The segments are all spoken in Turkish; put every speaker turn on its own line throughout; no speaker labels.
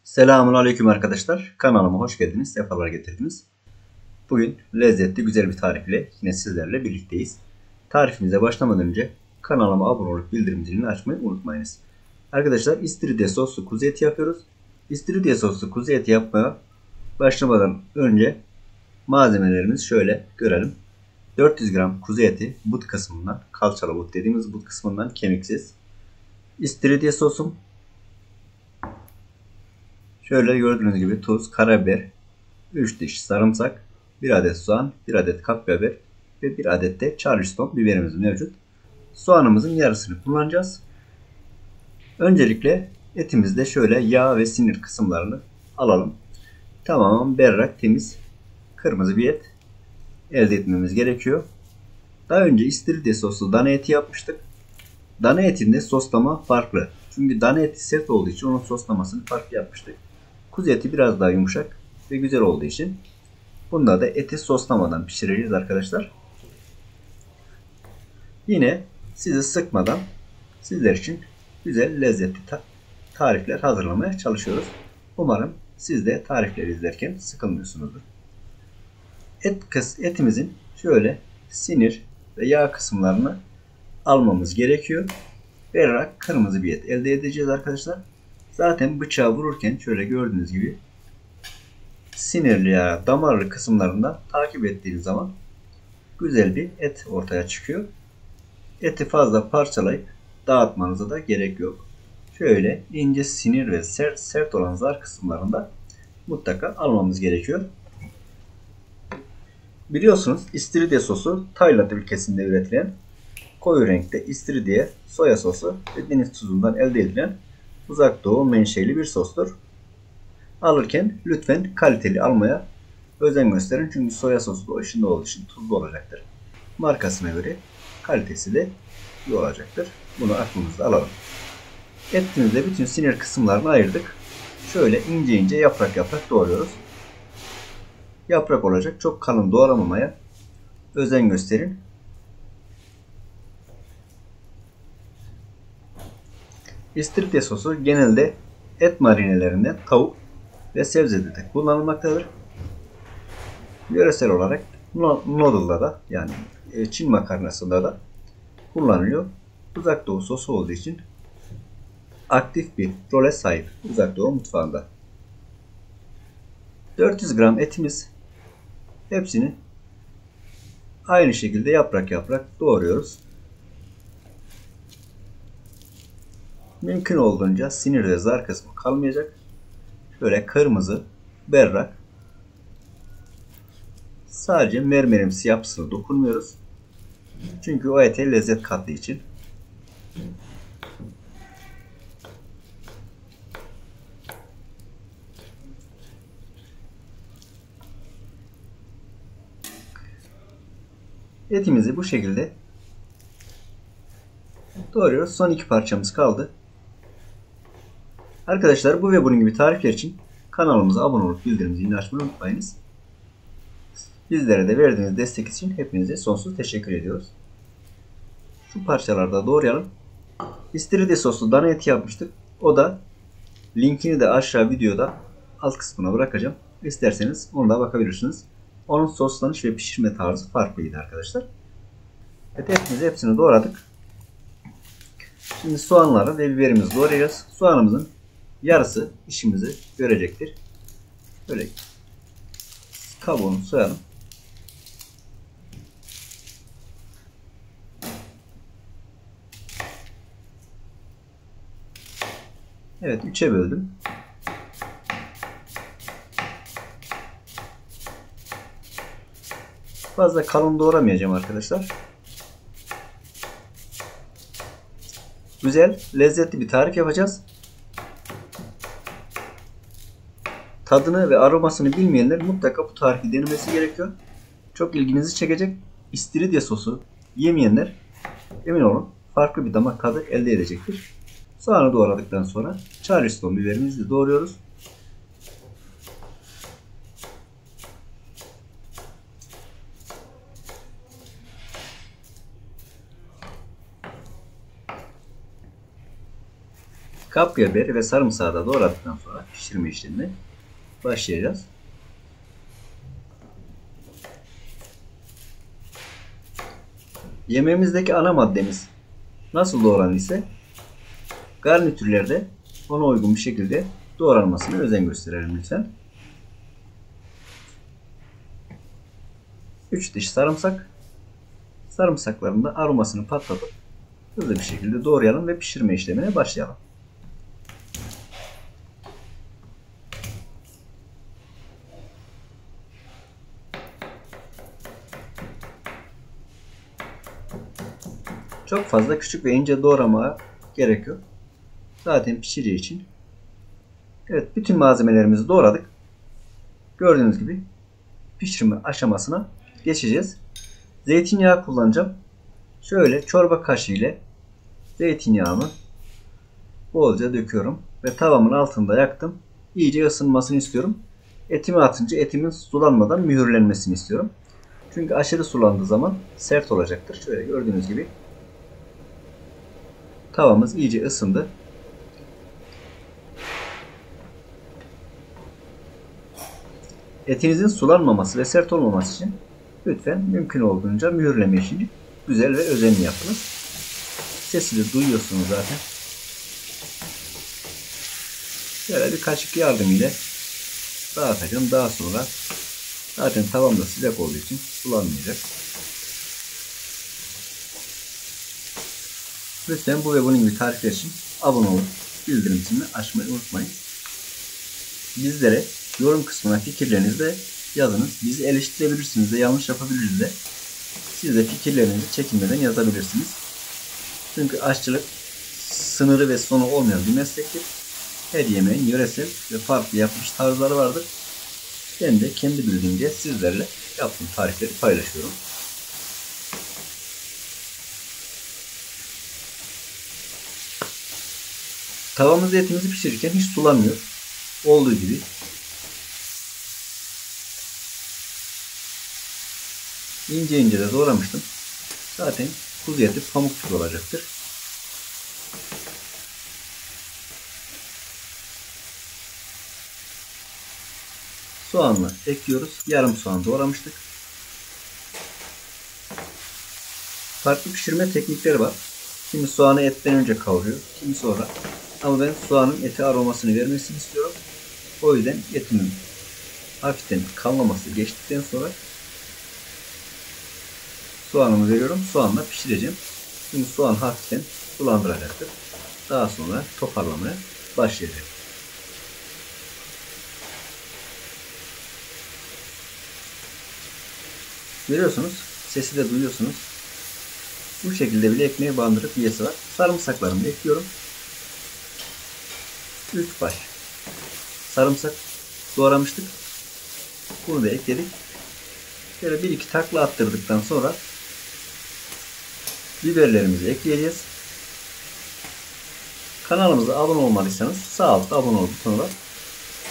Selamun aleyküm arkadaşlar. Kanalıma hoş geldiniz. Sefalar getirdiniz. Bugün lezzetli güzel bir tarif ile yine sizlerle birlikteyiz. Tarifimize başlamadan önce kanalıma abone olup bildirim zilini açmayı unutmayınız. Arkadaşlar istiridye soslu kuzu eti yapıyoruz. İstiridye soslu kuzu eti yapmaya başlamadan önce malzemelerimizi şöyle görelim. 400 gram kuzu eti but kısmından, kalçalı but dediğimiz but kısmından kemiksiz. İstiridye sosum. Şöyle gördüğünüz gibi tuz, karabiber, 3 diş sarımsak, 1 adet soğan, 1 adet kapya biber ve 1 adet de Charleston biberimiz mevcut. Soğanımızın yarısını kullanacağız. Öncelikle etimizde şöyle yağ ve sinir kısımlarını alalım. Tamamen berrak, temiz, kırmızı bir et elde etmemiz gerekiyor. Daha önce istiridye soslu dana eti yapmıştık. Dana etinde soslama farklı. Çünkü dana eti sert olduğu için onun soslamasını farklı yapmıştık. Kuzu eti biraz daha yumuşak ve güzel olduğu için bunda da eti soslamadan pişireceğiz arkadaşlar. Yine sizi sıkmadan sizler için güzel lezzetli tarifler hazırlamaya çalışıyoruz. Umarım siz de tarifleri izlerken sıkılmıyorsunuzdur. Etimizin şöyle sinir ve yağ kısımlarını almamız gerekiyor. Berrak kırmızı bir et elde edeceğiz arkadaşlar. Zaten bıçağı vururken şöyle gördüğünüz gibi sinirli ya damarlı kısımlarından takip ettiğiniz zaman güzel bir et ortaya çıkıyor. Eti fazla parçalayıp dağıtmanıza da gerek yok. Şöyle ince sinir ve sert olan zar kısımlarında mutlaka almamız gerekiyor. Biliyorsunuz istiridye sosu Tayland ülkesinde üretilen koyu renkte istiridye, soya sosu ve deniz tuzundan elde edilen uzak doğu menşeli bir sostur. Alırken lütfen kaliteli almaya özen gösterin. Çünkü soya sosu da içinde olduğu için tuzlu olacaktır. Markasına göre kalitesi de iyi olacaktır. Bunu aklımızda alalım. Etimizde bütün sinir kısımlarını ayırdık. Şöyle ince ince yaprak yaprak doğruyoruz. Yaprak olacak. Çok kalın doğramamaya özen gösterin. İstiridye sosu genelde et marinelerinden tavuk ve sebzede de kullanılmaktadır. Yöresel olarak noodle'da da yani Çin makarnasında da kullanılıyor. Uzak Doğu sosu olduğu için aktif bir role sahip Uzak Doğu mutfağında. 400 gram etimiz, hepsini aynı şekilde yaprak yaprak doğruyoruz. Mümkün olduğunca sinir ve zar kısmı kalmayacak. Şöyle kırmızı, berrak. Sadece mermerimsi yapısına dokunmuyoruz. Çünkü o ete lezzet kattığı için. Etimizi bu şekilde doğruyoruz. Son iki parçamız kaldı. Arkadaşlar bu ve bunun gibi tarifler için kanalımıza abone olup bildirim zilini açmayı unutmayınız. Bizlere de verdiğiniz destek için hepinize sonsuz teşekkür ediyoruz. Şu parçalarda doğrayalım. İstiridye soslu dana eti yapmıştık. O da linkini de aşağı videoda alt kısmına bırakacağım. İsterseniz ona da bakabilirsiniz. Onun soslanış ve pişirme tarzı farklıydı arkadaşlar. Evet, hepsini doğradık. Şimdi soğanları ve biberimizi doğrayacağız. Soğanımızın yarısı işimizi görecektir. Böyle kabuğunu soyalım. Evet, 3'e böldüm. Fazla kalın doğramayacağım arkadaşlar. Güzel, lezzetli bir tarif yapacağız. Tadını ve aromasını bilmeyenler mutlaka bu tarifi denemesi gerekiyor. Çok ilginizi çekecek. İstiridye sosu yemeyenler emin olun farklı bir damak tadı elde edecektir. Soğanı doğradıktan sonra Charleston biberimizi de doğruyoruz. Kapya biberi ve sarımsağı da doğradıktan sonra pişirme işlemine başlayacağız. Yemeğimizdeki ana maddemiz nasıl doğrandıysa garnitürlerde ona uygun bir şekilde doğranmasına özen gösterelim lütfen. 3 diş sarımsak. Sarımsakların da aromasını patlatıp hızlı bir şekilde doğrayalım ve pişirme işlemine başlayalım. Çok fazla küçük ve ince doğramaya gerek yok. Zaten pişireceği için. Evet, bütün malzemelerimizi doğradık. Gördüğünüz gibi pişirme aşamasına geçeceğiz. Zeytinyağı kullanacağım. Şöyle çorba kaşığı ile zeytinyağımı bolca döküyorum ve tavamın altında yaktım. İyice ısınmasını istiyorum. Etimi atınca etimin sulanmadan mühürlenmesini istiyorum. Çünkü aşırı sulandığı zaman sert olacaktır. Şöyle gördüğünüz gibi tavamız iyice ısındı. Etinizin sulanmaması ve sert olmaması için lütfen mümkün olduğunca mühürleme işini güzel ve özenli yapınız. Sesi de duyuyorsunuz zaten. Böyle bir kaşık yardımıyla dağıtacağım. Daha sonra zaten tavam da sıcak olduğu için sulanmayacak. Lütfen bu ve bunun gibi tarifler için abone olup bildirim zilini açmayı unutmayın. Bizlere yorum kısmına fikirlerinizi de yazınız. Bizi eleştirebilirsiniz de, yanlış yapabiliriz de. Siz de fikirlerinizi çekinmeden yazabilirsiniz. Çünkü aşçılık sınırı ve sonu olmayan bir meslektir. Her yemeğin yöresel ve farklı yapmış tarzları vardır. Ben de kendi bildiğimce sizlerle yaptığım tarifleri paylaşıyorum. Tavamızda etimizi pişirirken hiç sulanmıyor. Olduğu gibi. İnce ince de doğramıştım. Zaten kuzu eti pamuk gibi olacaktır. Soğanla ekliyoruz. Yarım soğan doğramıştık. Farklı pişirme teknikleri var. Kimi soğanı etten önce kavuruyor, kimi sonra. Ama ben soğanın ete aromasını vermesini istiyorum. O yüzden etimin hafiften kalmaması geçtikten sonra soğanımı veriyorum. Soğanla pişireceğim. Şimdi soğan hafiften sulandıracaktır. Daha sonra toparlamaya başlayacağım. Görüyorsunuz. Sesi de duyuyorsunuz. Bu şekilde bile ekmeğe bandırıp yiyesi var. Sarımsaklarımı ekliyorum. 3 baş sarımsak doğramıştık. Bunu da ekledik. Şöyle 1-2 takla attırdıktan sonra biberlerimizi ekleyeceğiz. Kanalımıza abone olmadıysanız sağ altta abone ol butonu var.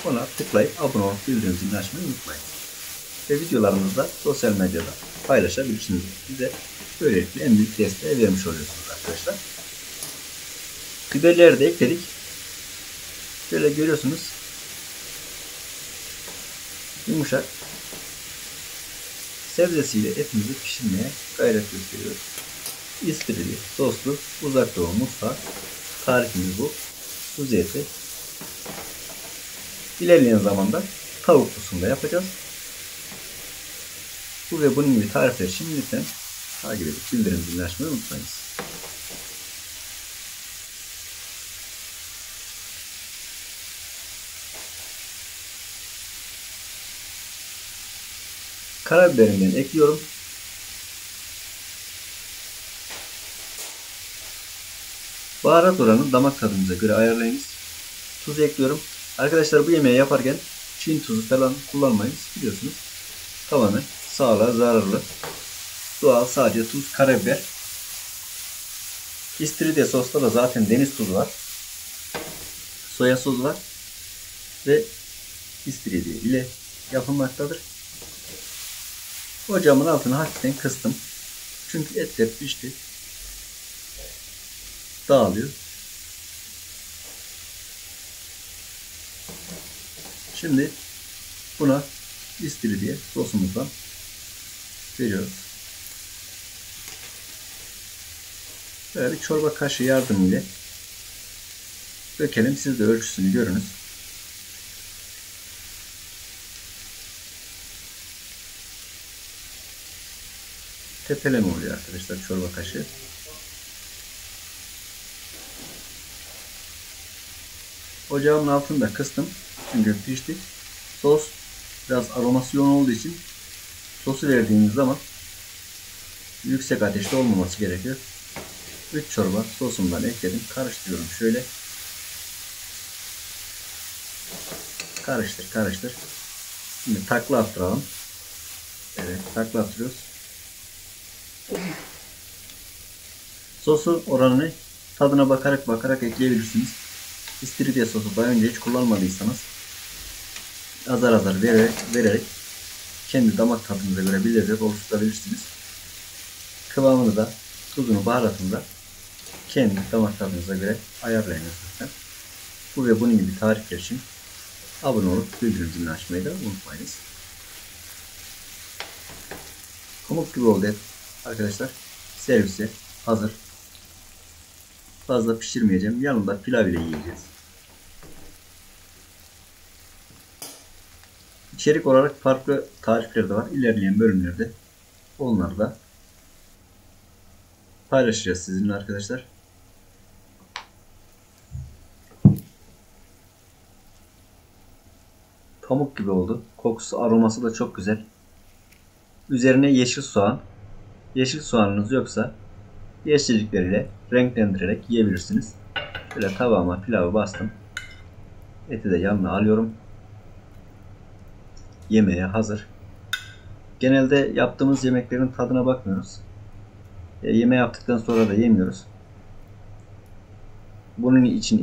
Ona tıklayıp abone olup bildirim zilini açmayı unutmayın. Ve videolarımızı da sosyal medyada paylaşabilirsiniz. Bize böylelikle en büyük desteği vermiş oluyorsunuz arkadaşlar. Biberleri de ekledik. Şöyle görüyorsunuz. Yumuşak. Sebzesiyle etimizi pişirmeye gayret gösteriyoruz. İstiridye, soslu, uzak doğu mutfağı. Tarifimiz bu. Kuzu eti. İlerleyen zamanda tavuklusunu da yapacağız. Bu ve bunun gibi tarifler için lütfen takip edip bildirim zilini açmayı unutmayınız. Karabiberimden ekliyorum. Baharat oranını damak tadınıza göre ayarlayınız. Tuz ekliyorum. Arkadaşlar bu yemeği yaparken Çin tuzu falan kullanmayınız. Biliyorsunuz. Tamamen sağlığa zararlı. Doğal sadece tuz, karabiber. İstiridye sosta da zaten deniz tuzu var. Soya sosu var. Ve istiridye ile yapılmaktadır. Ocağımın altını hafiften kıstım. Çünkü etler pişti. Dağılıyor. Şimdi buna istiridye sosumuzdan veriyoruz. Böyle bir çorba kaşığı yardımıyla dökelim. Siz de ölçüsünü görünüz. Tepeleme oluyor arkadaşlar çorba kaşığı. Ocağımın altını da kıstım. Çünkü pişti. Sos biraz aroması yoğun olduğu için sosu verdiğimiz zaman yüksek ateşte olmaması gerekiyor. 3 çorba sosumdan ekledim. Karıştırıyorum şöyle. Karıştır. Şimdi takla attıralım. Evet, takla attırıyoruz. Sosu oranını tadına bakarak ekleyebilirsiniz. İstiridye sosu daha önce hiç kullanmadıysanız azar vererek kendi damak tadınıza göre bir lezzet oluşturabilirsiniz. Kıvamını da, tuzunu, baharatını da kendi damak tadınıza göre ayarlayın zaten. Bu ve bunun gibi tarifler için abone olup bildirim zilini açmayı da unutmayınız. Pamuk gibi oldu arkadaşlar. Servise hazır. Fazla pişirmeyeceğim. Yanında pilav ile yiyeceğiz. İçerik olarak farklı tarifler de var. İlerleyen bölümlerde onları da paylaşacağız sizinle arkadaşlar. Pamuk gibi oldu. Kokusu, aroması da çok güzel. Üzerine yeşil soğan. Yeşil soğanınız yoksa yeşillikleriyle renklendirerek yiyebilirsiniz. Şöyle tabağıma pilavı bastım. Eti de yanına alıyorum. Yemeğe hazır. Genelde yaptığımız yemeklerin tadına bakmıyoruz. Yemeği yaptıktan sonra da yemiyoruz. Bunun için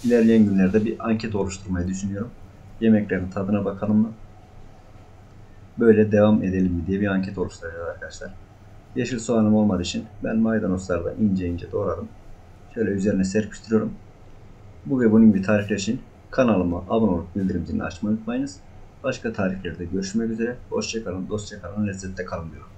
ilerleyen günlerde bir anket oluşturmayı düşünüyorum. Yemeklerin tadına bakalım mı? Böyle devam edelim mi diye bir anket oluşturacağız arkadaşlar. Yeşil soğanım olmadığı için ben maydanozları da ince doğradım. Şöyle üzerine serpiştiriyorum. Bu ve bunun gibi tarifler için kanalıma abone olup bildirim zilini açmayı unutmayınız. Başka tariflerde görüşmek üzere. Hoşça kalın, dostça kalın, lezzette kalın diyorum.